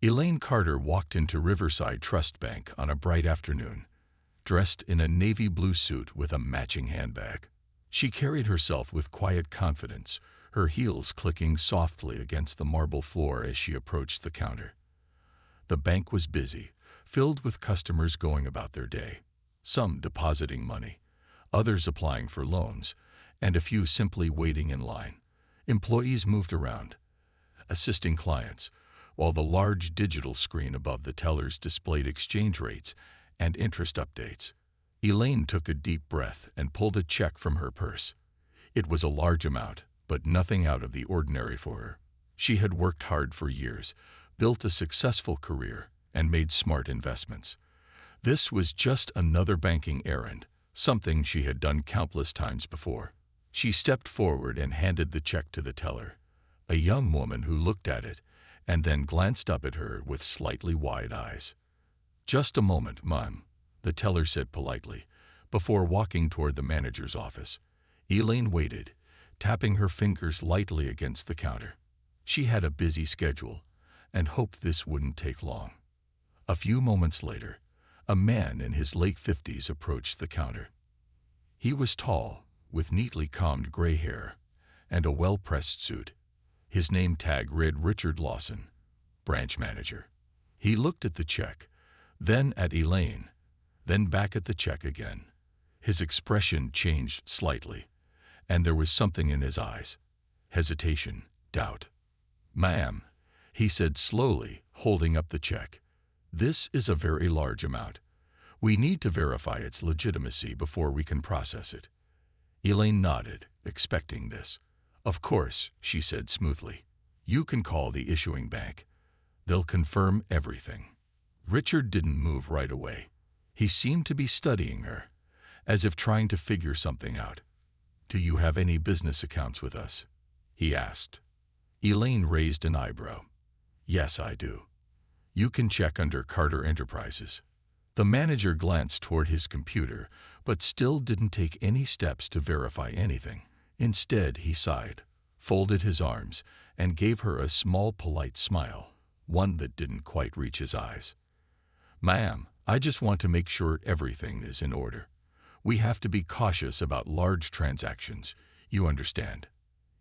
Elaine Carter walked into Riverside Trust Bank on a bright afternoon, dressed in a navy blue suit with a matching handbag. She carried herself with quiet confidence, her heels clicking softly against the marble floor as she approached the counter. The bank was busy, filled with customers going about their day, some depositing money, others applying for loans, and a few simply waiting in line. Employees moved around, assisting clients, while the large digital screen above the tellers displayed exchange rates and interest updates. Elaine took a deep breath and pulled a check from her purse. It was a large amount, but nothing out of the ordinary for her. She had worked hard for years, built a successful career, and made smart investments. This was just another banking errand, something she had done countless times before. She stepped forward and handed the check to the teller, a young woman who looked at it and then glanced up at her with slightly wide eyes. "Just a moment, ma'am," the teller said politely, before walking toward the manager's office. Elaine waited, tapping her fingers lightly against the counter. She had a busy schedule and hoped this wouldn't take long. A few moments later, a man in his late 50s approached the counter. He was tall, with neatly combed gray hair and a well-pressed suit. His name tag read Richard Lawson, branch manager. He looked at the check, then at Elaine, then back at the check again. His expression changed slightly, and there was something in his eyes: hesitation, doubt. "Ma'am," he said slowly, holding up the check, "this is a very large amount. We need to verify its legitimacy before we can process it." Elaine nodded, expecting this. "Of course," she said smoothly. "You can call the issuing bank. They'll confirm everything." Richard didn't move right away. He seemed to be studying her, as if trying to figure something out. "Do you have any business accounts with us?" he asked. Elaine raised an eyebrow. "Yes, I do. You can check under Carter Enterprises." The manager glanced toward his computer, but still didn't take any steps to verify anything. Instead, he sighed, folded his arms, and gave her a small, polite smile, one that didn't quite reach his eyes. "Ma'am, I just want to make sure everything is in order. We have to be cautious about large transactions, you understand."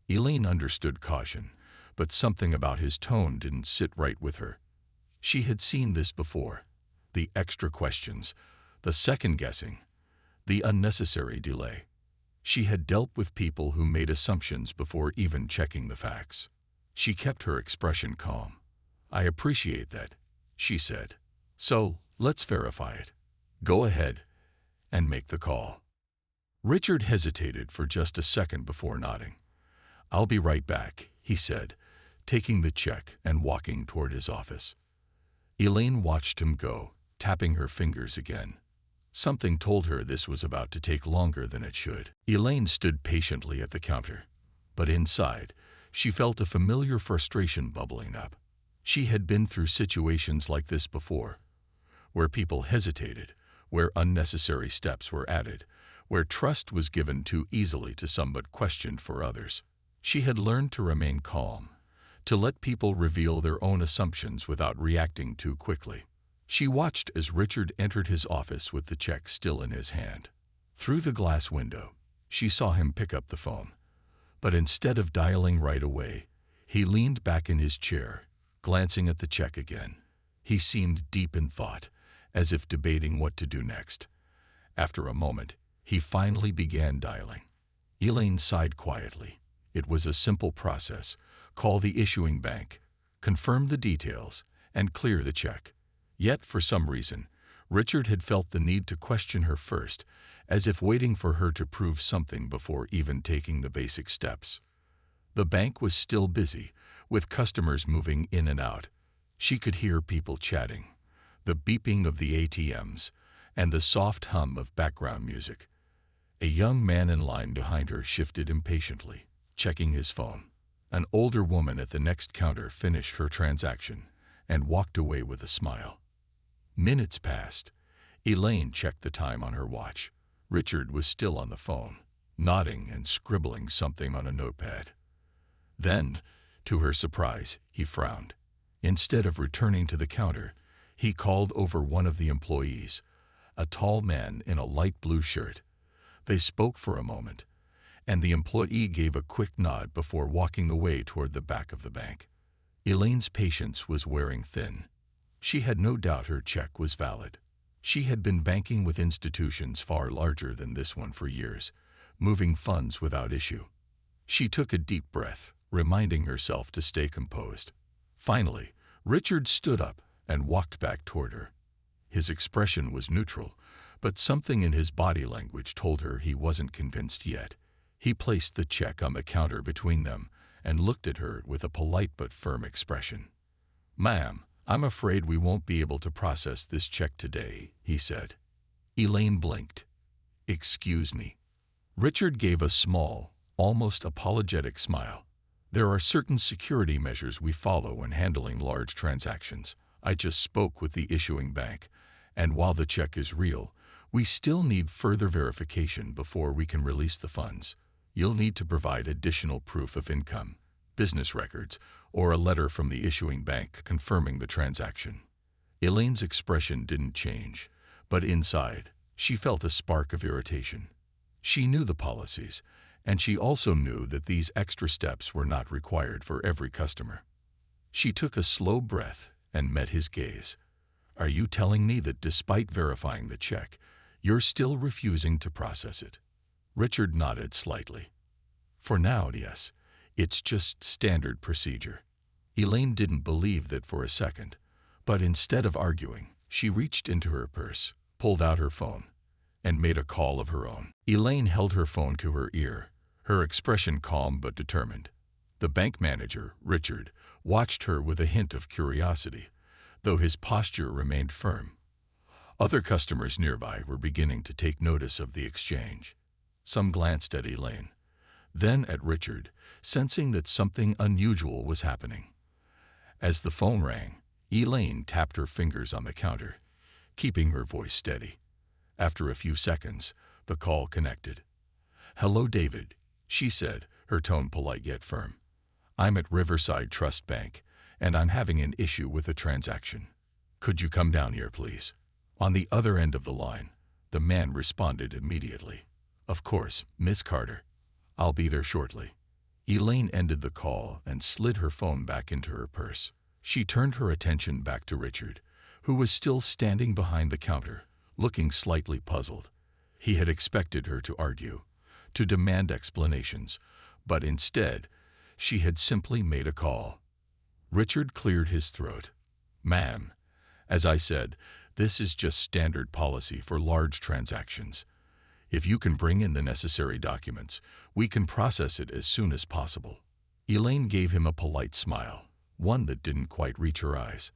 Elaine understood caution, but something about his tone didn't sit right with her. She had seen this before: the extra questions, the second-guessing, the unnecessary delay. She had dealt with people who made assumptions before even checking the facts. She kept her expression calm. "I appreciate that," she said. "So, let's verify it. Go ahead and make the call." Richard hesitated for just a second before nodding. "I'll be right back," he said, taking the check and walking toward his office. Elaine watched him go, tapping her fingers again. Something told her this was about to take longer than it should. Elaine stood patiently at the counter, but inside, she felt a familiar frustration bubbling up. She had been through situations like this before, where people hesitated, where unnecessary steps were added, where trust was given too easily to some but questioned for others. She had learned to remain calm, to let people reveal their own assumptions without reacting too quickly. She watched as Richard entered his office with the check still in his hand. Through the glass window, she saw him pick up the phone. But instead of dialing right away, he leaned back in his chair, glancing at the check again. He seemed deep in thought, as if debating what to do next. After a moment, he finally began dialing. Elaine sighed quietly. It was a simple process: call the issuing bank, confirm the details, and clear the check. Yet, for some reason, Richard had felt the need to question her first, as if waiting for her to prove something before even taking the basic steps. The bank was still busy, with customers moving in and out. She could hear people chatting, the beeping of the ATMs, and the soft hum of background music. A young man in line behind her shifted impatiently, checking his phone. An older woman at the next counter finished her transaction and walked away with a smile. Minutes passed. Elaine checked the time on her watch. Richard was still on the phone, nodding and scribbling something on a notepad. Then, to her surprise, he frowned. Instead of returning to the counter, he called over one of the employees, a tall man in a light blue shirt. They spoke for a moment, and the employee gave a quick nod before walking away toward the back of the bank. Elaine's patience was wearing thin. She had no doubt her check was valid. She had been banking with institutions far larger than this one for years, moving funds without issue. She took a deep breath, reminding herself to stay composed. Finally, Richard stood up and walked back toward her. His expression was neutral, but something in his body language told her he wasn't convinced yet. He placed the check on the counter between them and looked at her with a polite but firm expression. "Ma'am, I'm afraid we won't be able to process this check today," he said. Elaine blinked. "Excuse me." Richard gave a small, almost apologetic smile. "There are certain security measures we follow when handling large transactions. I just spoke with the issuing bank, and while the check is real, we still need further verification before we can release the funds. You'll need to provide additional proof of income, business records, or a letter from the issuing bank confirming the transaction." Elaine's expression didn't change, but inside, she felt a spark of irritation. She knew the policies, and she also knew that these extra steps were not required for every customer. She took a slow breath and met his gaze. "Are you telling me that despite verifying the check, you're still refusing to process it?" Richard nodded slightly. "For now, yes. It's just standard procedure." Elaine didn't believe that for a second, but instead of arguing, she reached into her purse, pulled out her phone, and made a call of her own. Elaine held her phone to her ear, her expression calm but determined. The bank manager, Richard, watched her with a hint of curiosity, though his posture remained firm. Other customers nearby were beginning to take notice of the exchange. Some glanced at Elaine, then at Richard, sensing that something unusual was happening. As the phone rang, Elaine tapped her fingers on the counter, keeping her voice steady. After a few seconds, the call connected. "Hello, David," she said, her tone polite yet firm. "I'm at Riverside Trust Bank, and I'm having an issue with a transaction. Could you come down here, please?" On the other end of the line, the man responded immediately. "Of course, Miss Carter. I'll be there shortly." Elaine ended the call and slid her phone back into her purse. She turned her attention back to Richard, who was still standing behind the counter, looking slightly puzzled. He had expected her to argue, to demand explanations, but instead, she had simply made a call. Richard cleared his throat. "Ma'am, as I said, this is just standard policy for large transactions. If you can bring in the necessary documents, we can process it as soon as possible." Elaine gave him a polite smile, one that didn't quite reach her eyes.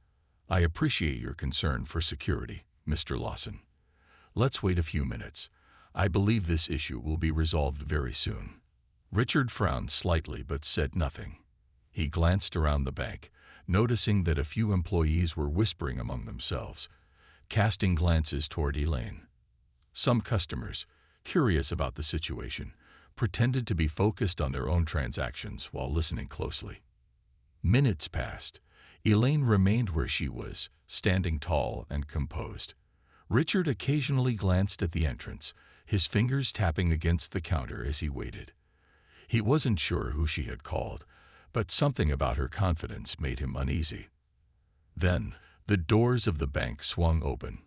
"I appreciate your concern for security, Mr. Lawson. Let's wait a few minutes. I believe this issue will be resolved very soon." Richard frowned slightly but said nothing. He glanced around the bank, noticing that a few employees were whispering among themselves, casting glances toward Elaine. Some customers, curious about the situation, pretended to be focused on their own transactions while listening closely. Minutes passed. Elaine remained where she was, standing tall and composed. Richard occasionally glanced at the entrance, his fingers tapping against the counter as he waited. He wasn't sure who she had called, but something about her confidence made him uneasy. Then, the doors of the bank swung open.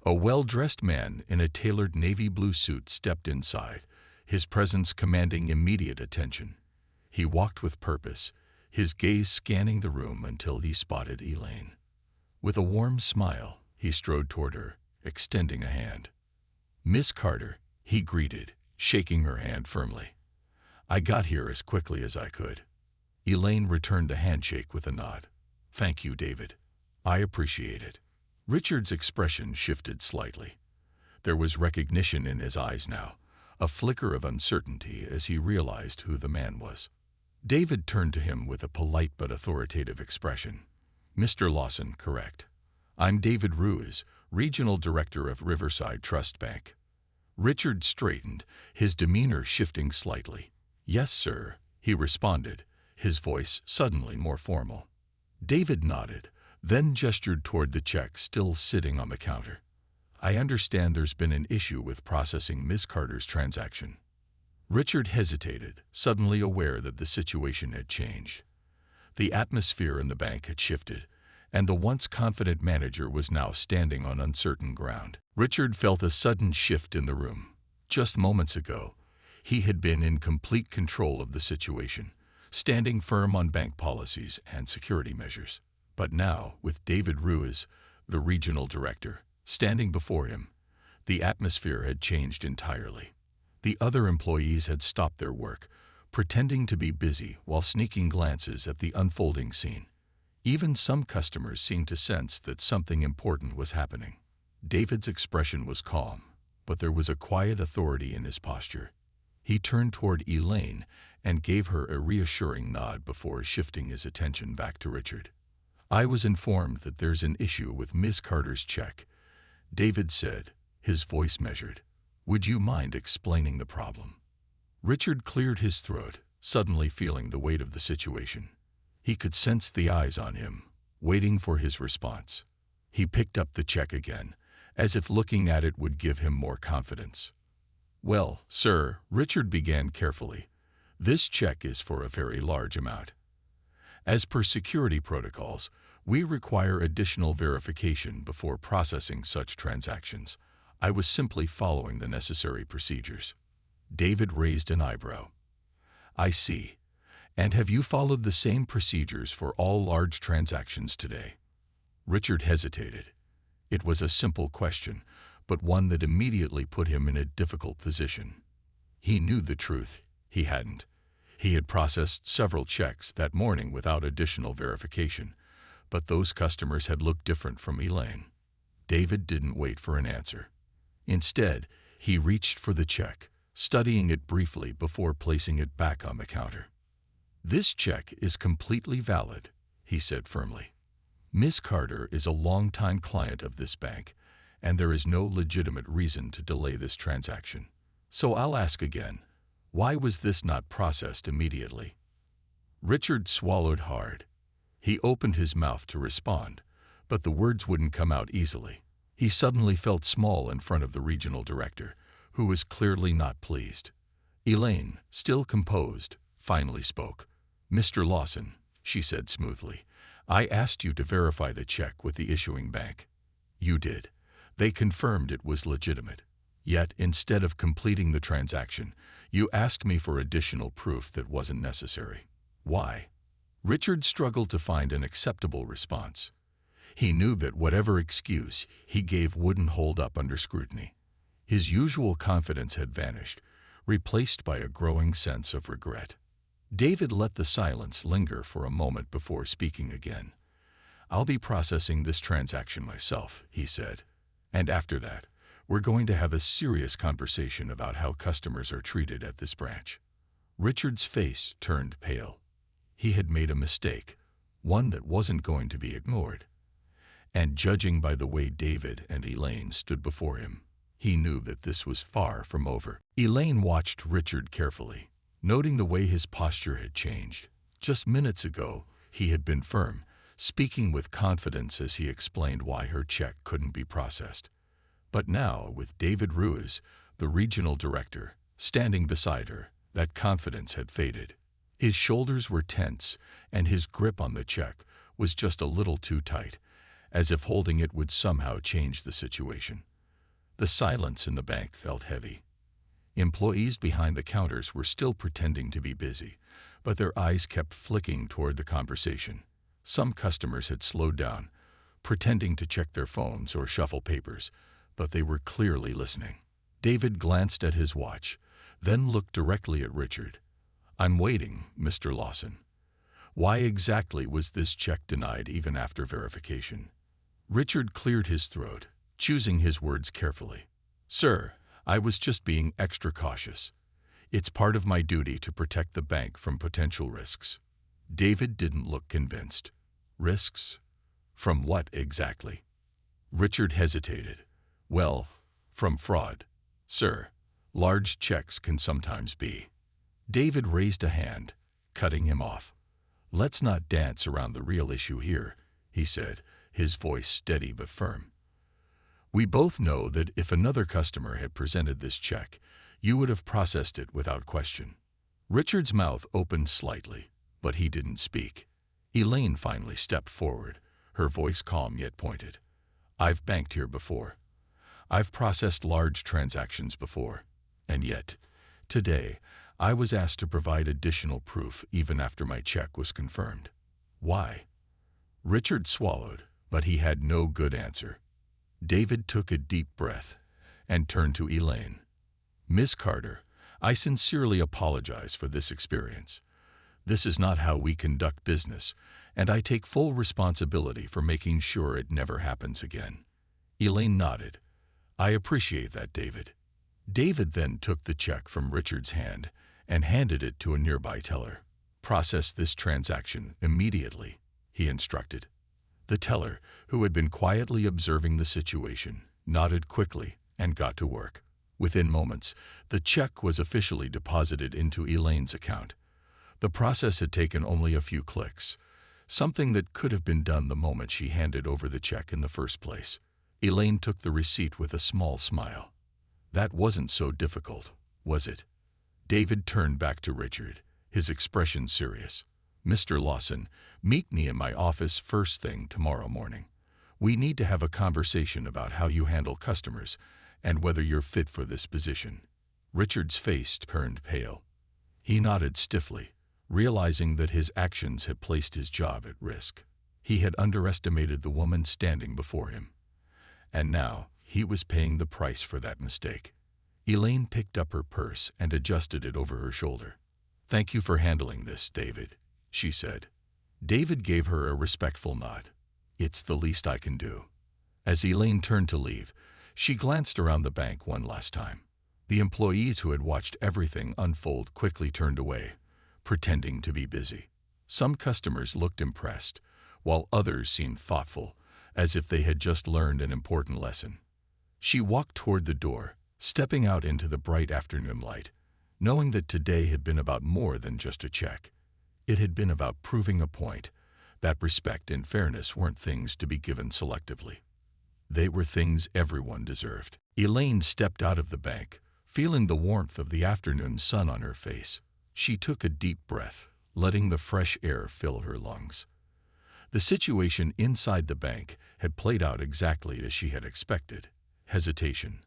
A well-dressed man in a tailored navy blue suit stepped inside, his presence commanding immediate attention. He walked with purpose, his gaze scanning the room until he spotted Elaine. With a warm smile, he strode toward her, extending a hand. "Miss Carter," he greeted, shaking her hand firmly. "I got here as quickly as I could." Elaine returned the handshake with a nod. "Thank you, David. I appreciate it." Richard's expression shifted slightly. There was recognition in his eyes now, a flicker of uncertainty as he realized who the man was. David turned to him with a polite but authoritative expression. "Mr. Lawson, correct. I'm David Ruiz, Regional Director of Riverside Trust Bank." Richard straightened, his demeanor shifting slightly. "Yes, sir," he responded, his voice suddenly more formal. David nodded, then gestured toward the check still sitting on the counter. I understand there's been an issue with processing Miss Carter's transaction. Richard hesitated, suddenly aware that the situation had changed. The atmosphere in the bank had shifted, and the once confident manager was now standing on uncertain ground. Richard felt a sudden shift in the room. Just moments ago, he had been in complete control of the situation, standing firm on bank policies and security measures. But now, with David Ruiz, the regional director, standing before him, the atmosphere had changed entirely. The other employees had stopped their work, pretending to be busy while sneaking glances at the unfolding scene. Even some customers seemed to sense that something important was happening. David's expression was calm, but there was a quiet authority in his posture. He turned toward Elaine and gave her a reassuring nod before shifting his attention back to Richard. I was informed that there's an issue with Miss Carter's check, David said, his voice measured. Would you mind explaining the problem? Richard cleared his throat, suddenly feeling the weight of the situation. He could sense the eyes on him, waiting for his response. He picked up the check again, as if looking at it would give him more confidence. Well, sir, Richard began carefully, this check is for a very large amount. As per security protocols, we require additional verification before processing such transactions. I was simply following the necessary procedures. David raised an eyebrow. I see. And have you followed the same procedures for all large transactions today? Richard hesitated. It was a simple question, but one that immediately put him in a difficult position. He knew the truth. He hadn't. He had processed several checks that morning without additional verification, but those customers had looked different from Elaine. David didn't wait for an answer. Instead, he reached for the check, studying it briefly before placing it back on the counter. This check is completely valid, he said firmly. Miss Carter is a longtime client of this bank, and there is no legitimate reason to delay this transaction. So I'll ask again, why was this not processed immediately? Richard swallowed hard. He opened his mouth to respond, but the words wouldn't come out easily. He suddenly felt small in front of the regional director, who was clearly not pleased. Elaine, still composed, finally spoke. Mr. Lawson, she said smoothly, I asked you to verify the check with the issuing bank. You did. They confirmed it was legitimate. Yet, instead of completing the transaction, you asked me for additional proof that wasn't necessary. Why? Richard struggled to find an acceptable response. He knew that whatever excuse he gave wouldn't hold up under scrutiny. His usual confidence had vanished, replaced by a growing sense of regret. David let the silence linger for a moment before speaking again. I'll be processing this transaction myself, he said. And after that, we're going to have a serious conversation about how customers are treated at this branch. Richard's face turned pale. He had made a mistake, one that wasn't going to be ignored. And judging by the way David and Elaine stood before him, he knew that this was far from over. Elaine watched Richard carefully, noting the way his posture had changed. Just minutes ago, he had been firm, speaking with confidence as he explained why her check couldn't be processed. But now, with David Ruiz, the regional director, standing beside her, that confidence had faded. His shoulders were tense, and his grip on the check was just a little too tight, as if holding it would somehow change the situation. The silence in the bank felt heavy. Employees behind the counters were still pretending to be busy, but their eyes kept flicking toward the conversation. Some customers had slowed down, pretending to check their phones or shuffle papers, but they were clearly listening. David glanced at his watch, then looked directly at Richard. I'm waiting, Mr. Lawson. Why exactly was this check denied even after verification? Richard cleared his throat, choosing his words carefully. Sir, I was just being extra cautious. It's part of my duty to protect the bank from potential risks. David didn't look convinced. Risks? From what exactly? Richard hesitated. Well, from fraud. Sir, large checks can sometimes be. David raised a hand, cutting him off. Let's not dance around the real issue here, he said, his voice steady but firm. We both know that if another customer had presented this check, you would have processed it without question. Richard's mouth opened slightly, but he didn't speak. Elaine finally stepped forward, her voice calm yet pointed. I've banked here before. I've processed large transactions before. And yet, today, I was asked to provide additional proof even after my check was confirmed. Why? Richard swallowed, but he had no good answer. David took a deep breath and turned to Elaine. Miss Carter, I sincerely apologize for this experience. This is not how we conduct business, and I take full responsibility for making sure it never happens again. Elaine nodded. I appreciate that, David. David then took the check from Richard's hand and handed it to a nearby teller. Process this transaction immediately, he instructed. The teller, who had been quietly observing the situation, nodded quickly and got to work. Within moments, the check was officially deposited into Elaine's account. The process had taken only a few clicks, something that could have been done the moment she handed over the check in the first place. Elaine took the receipt with a small smile. That wasn't so difficult, was it? David turned back to Richard, his expression serious. Mr. Lawson, meet me in my office first thing tomorrow morning. We need to have a conversation about how you handle customers and whether you're fit for this position. Richard's face turned pale. He nodded stiffly, realizing that his actions had placed his job at risk. He had underestimated the woman standing before him. And now he was paying the price for that mistake. Elaine picked up her purse and adjusted it over her shoulder. Thank you for handling this, David, she said. David gave her a respectful nod. It's the least I can do. As Elaine turned to leave, she glanced around the bank one last time. The employees who had watched everything unfold quickly turned away, pretending to be busy. Some customers looked impressed, while others seemed thoughtful, as if they had just learned an important lesson. She walked toward the door, stepping out into the bright afternoon light, knowing that today had been about more than just a check. It had been about proving a point, that respect and fairness weren't things to be given selectively. They were things everyone deserved. Elaine stepped out of the bank, feeling the warmth of the afternoon sun on her face. She took a deep breath, letting the fresh air fill her lungs. The situation inside the bank had played out exactly as she had expected. Hesitation,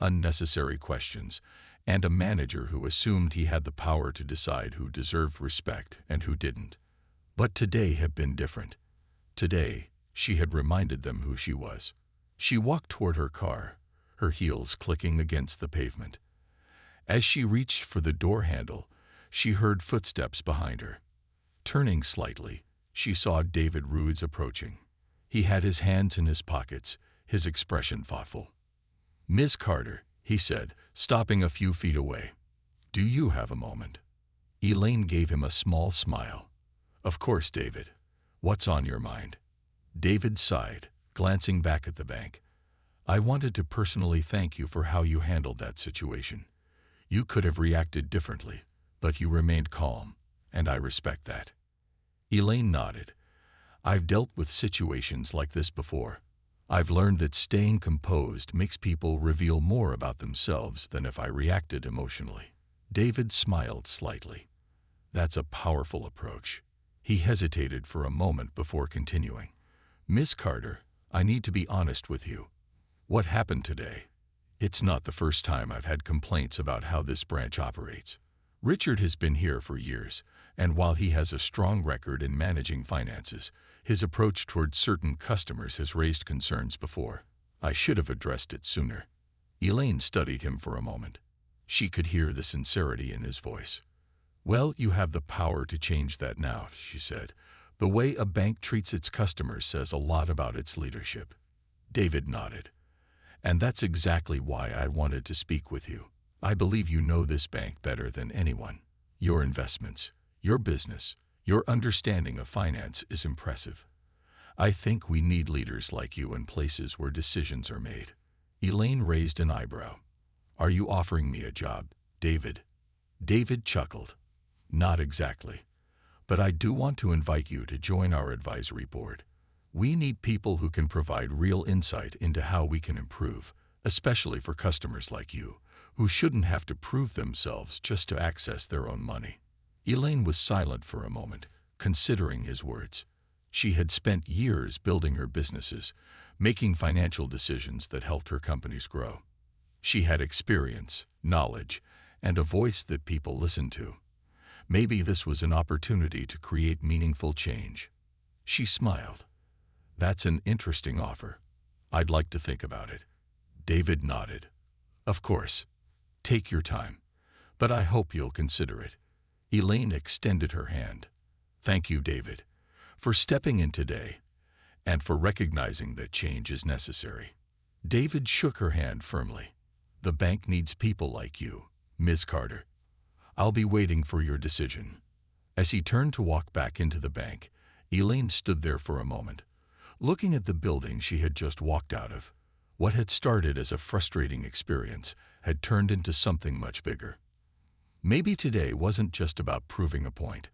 unnecessary questions, and a manager who assumed he had the power to decide who deserved respect and who didn't. But today had been different. Today, she had reminded them who she was. She walked toward her car, her heels clicking against the pavement. As she reached for the door handle, she heard footsteps behind her. Turning slightly, she saw David Roods approaching. He had his hands in his pockets, his expression thoughtful. Ms. Carter, he said, stopping a few feet away. Do you have a moment? Elaine gave him a small smile. Of course, David. What's on your mind? David sighed, glancing back at the bank. I wanted to personally thank you for how you handled that situation. You could have reacted differently, but you remained calm, and I respect that. Elaine nodded. I've dealt with situations like this before. I've learned that staying composed makes people reveal more about themselves than if I reacted emotionally. David smiled slightly. That's a powerful approach. He hesitated for a moment before continuing. Miss Carter, I need to be honest with you. What happened today? It's not the first time I've had complaints about how this branch operates. Richard has been here for years, and while he has a strong record in managing finances, his approach toward certain customers has raised concerns before. I should have addressed it sooner. Elaine studied him for a moment. She could hear the sincerity in his voice. Well, you have the power to change that now, she said. The way a bank treats its customers says a lot about its leadership. David nodded. And that's exactly why I wanted to speak with you. I believe you know this bank better than anyone. Your investments, your business, your understanding of finance is impressive. I think we need leaders like you in places where decisions are made. Elaine raised an eyebrow. Are you offering me a job, David? David chuckled. Not exactly. but I do want to invite you to join our advisory board. We need people who can provide real insight into how we can improve, especially for customers like you, who shouldn't have to prove themselves just to access their own money." Elaine was silent for a moment, considering his words. She had spent years building her businesses, making financial decisions that helped her companies grow. She had experience, knowledge, and a voice that people listened to. Maybe this was an opportunity to create meaningful change. She smiled. "That's an interesting offer. I'd like to think about it." David nodded. "Of course. Take your time. But I hope you'll consider it." Elaine extended her hand. "Thank you, David, for stepping in today and for recognizing that change is necessary." David shook her hand firmly. "The bank needs people like you, Ms. Carter. I'll be waiting for your decision." As he turned to walk back into the bank, Elaine stood there for a moment, looking at the building she had just walked out of. What had started as a frustrating experience had turned into something much bigger. Maybe today wasn't just about proving a point.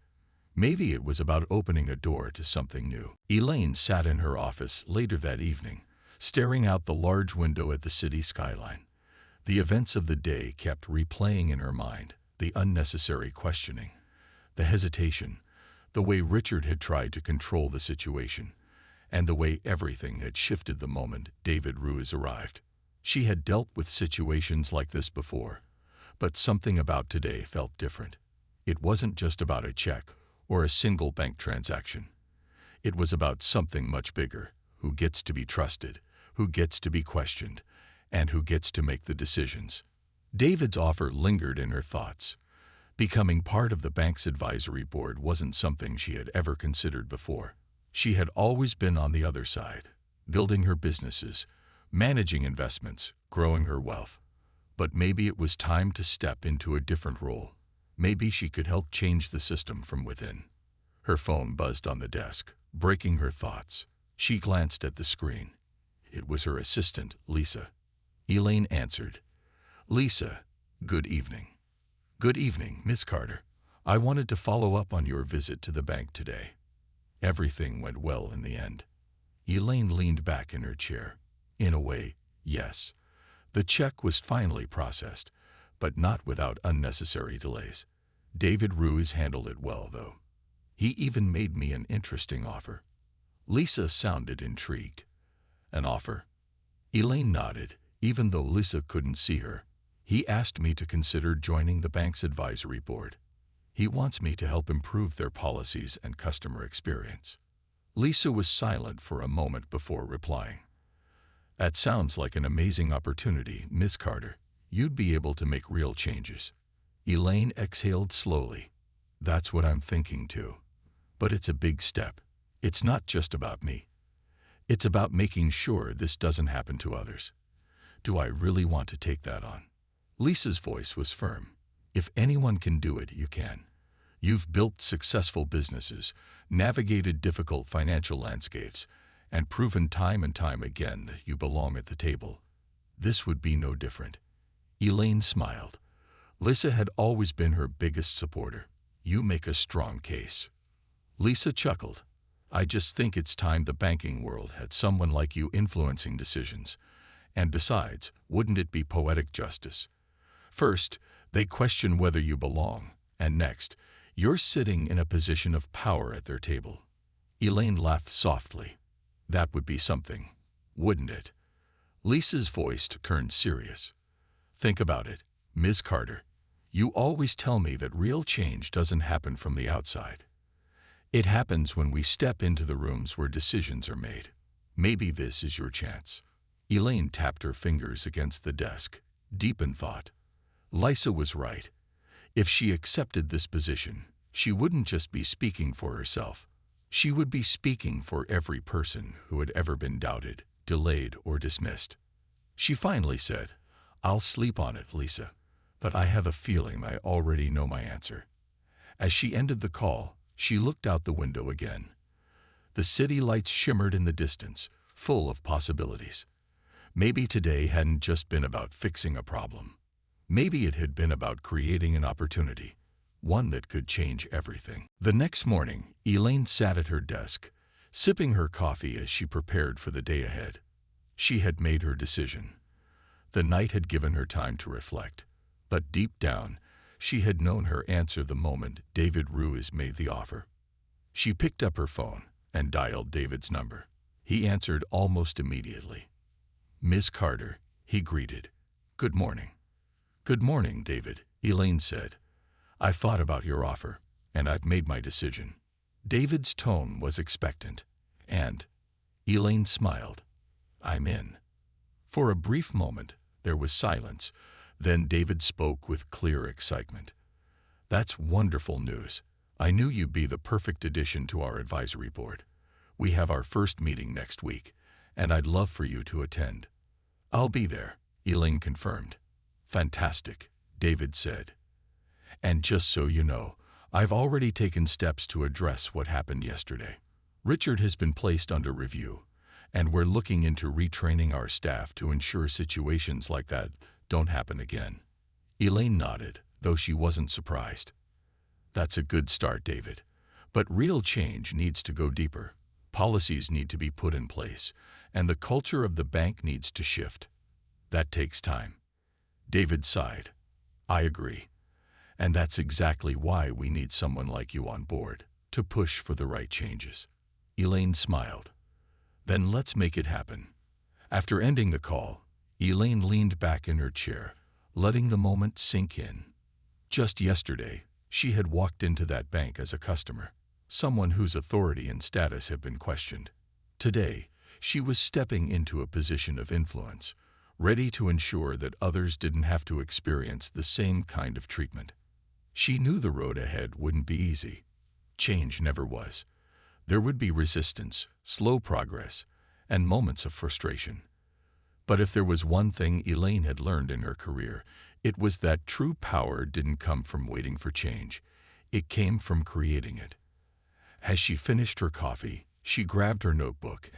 Maybe it was about opening a door to something new. Elaine sat in her office later that evening, staring out the large window at the city skyline. The events of the day kept replaying in her mind, the unnecessary questioning, the hesitation, the way Richard had tried to control the situation, and the way everything had shifted the moment David Ruiz arrived. She had dealt with situations like this before, but something about today felt different. It wasn't just about a check or a single bank transaction. It was about something much bigger: who gets to be trusted, who gets to be questioned, and who gets to make the decisions. David's offer lingered in her thoughts. Becoming part of the bank's advisory board wasn't something she had ever considered before. She had always been on the other side, building her businesses, managing investments, growing her wealth. But maybe it was time to step into a different role. Maybe she could help change the system from within. Her phone buzzed on the desk, breaking her thoughts. She glanced at the screen. It was her assistant, Lisa. Elaine answered. "Lisa, good evening." "Good evening, Miss Carter. I wanted to follow up on your visit to the bank today." Everything went well in the end. Elaine leaned back in her chair. "In a way, yes. The check was finally processed, but not without unnecessary delays. David Ruiz handled it well, though. He even made me an interesting offer." Lisa sounded intrigued. "An offer?" Elaine nodded, even though Lisa couldn't see her. "He asked me to consider joining the bank's advisory board. He wants me to help improve their policies and customer experience." Lisa was silent for a moment before replying. "That sounds like an amazing opportunity, Miss Carter. You'd be able to make real changes." Elaine exhaled slowly. "That's what I'm thinking too. But it's a big step. It's not just about me. It's about making sure this doesn't happen to others. Do I really want to take that on?" Lisa's voice was firm. "If anyone can do it, you can. You've built successful businesses, navigated difficult financial landscapes, and proven time and time again that you belong at the table. This would be no different." Elaine smiled. Lisa had always been her biggest supporter. "You make a strong case." Lisa chuckled. "I just think it's time the banking world had someone like you influencing decisions. And besides, wouldn't it be poetic justice? First, they question whether you belong, and next, you're sitting in a position of power at their table." Elaine laughed softly. "That would be something, wouldn't it?" Lisa's voice turned serious. "Think about it, Ms. Carter. You always tell me that real change doesn't happen from the outside. It happens when we step into the rooms where decisions are made. Maybe this is your chance." Elaine tapped her fingers against the desk, deep in thought. Lisa was right. If she accepted this position, she wouldn't just be speaking for herself. She would be speaking for every person who had ever been doubted, delayed, or dismissed. She finally said, "I'll sleep on it, Lisa, but I have a feeling I already know my answer." As she ended the call, she looked out the window again. The city lights shimmered in the distance, full of possibilities. Maybe today hadn't just been about fixing a problem. Maybe it had been about creating an opportunity. one that could change everything. The next morning, Elaine sat at her desk, sipping her coffee as she prepared for the day ahead. She had made her decision. The night had given her time to reflect, but deep down, she had known her answer the moment David Ruiz made the offer. She picked up her phone and dialed David's number. He answered almost immediately. "Miss Carter," he greeted. "Good morning." "Good morning, David," Elaine said. "I thought about your offer, and I've made my decision." David's tone was expectant, and Elaine smiled. "I'm in." For a brief moment, there was silence. Then David spoke with clear excitement. "That's wonderful news. I knew you'd be the perfect addition to our advisory board. We have our first meeting next week, and I'd love for you to attend." "I'll be there," Elaine confirmed. "Fantastic," David said. "And just so you know, I've already taken steps to address what happened yesterday. Richard has been placed under review, and we're looking into retraining our staff to ensure situations like that don't happen again." Elaine nodded, though she wasn't surprised. "That's a good start, David. But real change needs to go deeper. Policies need to be put in place, and the culture of the bank needs to shift. That takes time." David sighed. "I agree. And that's exactly why we need someone like you on board, to push for the right changes." Elaine smiled. "Then let's make it happen." After ending the call, Elaine leaned back in her chair, letting the moment sink in. Just yesterday, she had walked into that bank as a customer, someone whose authority and status had been questioned. Today, she was stepping into a position of influence, ready to ensure that others didn't have to experience the same kind of treatment. She knew the road ahead wouldn't be easy. Change never was. There would be resistance, slow progress, and moments of frustration. But if there was one thing Elaine had learned in her career, it was that true power didn't come from waiting for change. It came from creating it. As she finished her coffee, she grabbed her notebook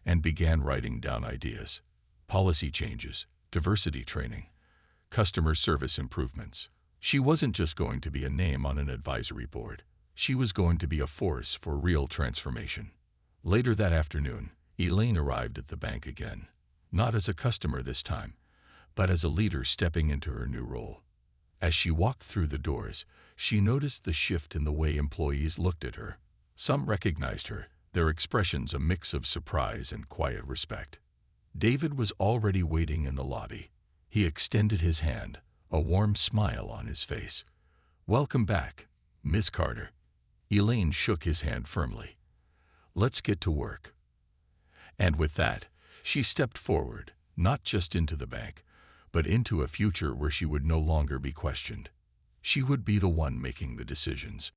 and began writing down ideas. Policy changes, diversity training, customer service improvements. She wasn't just going to be a name on an advisory board. She was going to be a force for real transformation. Later that afternoon, Elaine arrived at the bank again. Not as a customer this time, but as a leader stepping into her new role. As she walked through the doors, she noticed the shift in the way employees looked at her. Some recognized her, their expressions a mix of surprise and quiet respect. David was already waiting in the lobby. He extended his hand, a warm smile on his face. "Welcome back, Miss Carter." Elaine shook his hand firmly. "Let's get to work." And with that, she stepped forward, not just into the bank, but into a future where she would no longer be questioned. She would be the one making the decisions.